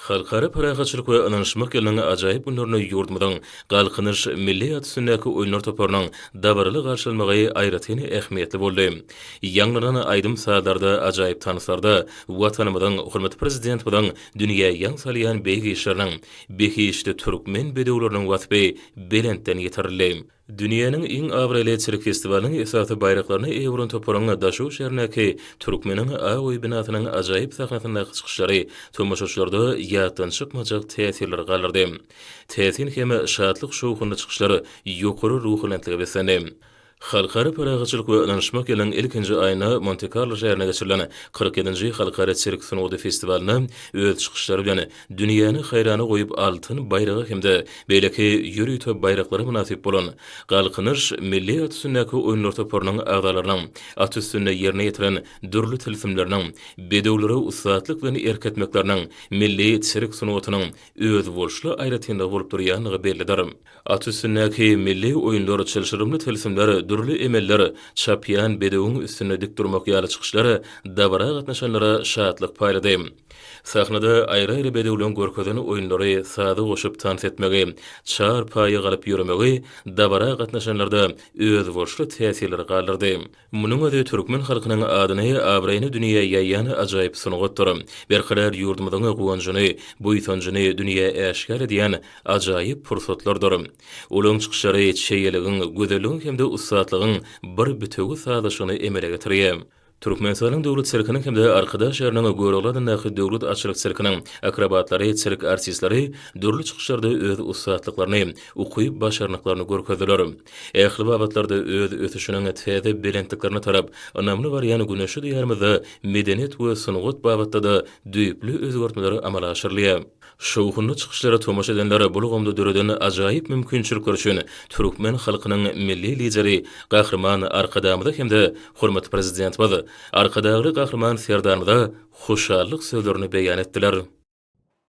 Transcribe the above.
Halkara paragachılık ve ananışmak yılının acayip günlerini yurdumdan qalqınış milli atısındaki oyunlar toparının dabarılı qarşılmağı ayratini ehmiyetli boldu. Yanlanan aydım saatlarda acayip tanıslarda vatanımızın hürmet prezident budan dünya yan salayan beygi işlerinin beki işte Türkmen bedevlerinin vatbey belentten yetirildi. Dünyanın en avraylı çelik festivalinin esası bayraklarını Evron toparına daşu şehrindeki Türkmenin Ağoy binasının acayip sahnasındaki çıkışları tomaşaçılarda yattan çıkmayacak tesirler qalırdı. Tesirin hem şahatlık şoğunda çıkışları yukarı ruhulentliğe beslendi. Halkara paragachılık ve ananışmak yılın ilkinci ayına Monte Carlo şehrine geçirilen 47. Halkara Çelik Sunuğu Festivalini öz çıkışları bilen dünyanı hayranı koyup altın bayrağı hem de beyleki yürüytü bayrakları münasip bolun. Qalqınış milli atüsündeki oyunlar toparının ağdalarının atüsünde yerine yetiren dürlü tilsimlerinin bedevleri ustaatlık ve erketmeklerinin milli Çelik Sunuğu'nun öz bolşlu ayratında olup duruyanlığı bellidir. Atüsündeki milli oyunlar çelşirimli tilsimleri dürlü emeller çapyan bedewun üstüne dik durmak ýaly çıkışları dabara gatnaşanlara şahatlyk paýlady. Sahnada aýry-aýry bedewleň görkezden oýunlary sady goşup tans etmegi, çar paýy galyp ýürmegi dabara gatnaşanlarda öz boşly täsirleri galdyrdy. Munyň özi türkmen halkynyň adyny abraýyny dünýä ýaýýan ajaýyp sunugutdyr. Berkharar ýurdumyzyň gowanjyny, buýtanjyny dünýä äşkar edýän ajaýyp pursatlardyr. Olaň çykyşlary şeýeligiň, gözelligiň hem de ustaatlygyň bir bütegi sadaşyny emele getirýär. Türkmenistanyň döwlet serkiniň hem de arkadaş şehriniň görewlerden döwlet açylyk serkiniň akrobatlary, sirk artistleri dürli çykyşlarda öz ustaatlyklaryny, ukyp başarnyklaryny görkezdiler. Ähli babatlarda öz ötüşiniň täze belentliklerini tarap, anamly barýany güneşi diýermizde medeniýet we sunugut babatda da düýpli özgertmeleri amala aşyrylýar. Şoğunlu çıkışlara tomaş edenlere bulğumda döreden acayip mümkünçülükler üçün Türkmen halkının milli lideri Qahraman Arkadamıda hem de hurmat prezidentimiz Arkadagly Qahraman Serdanıda hoşallyk sözlerini beýan etdiler.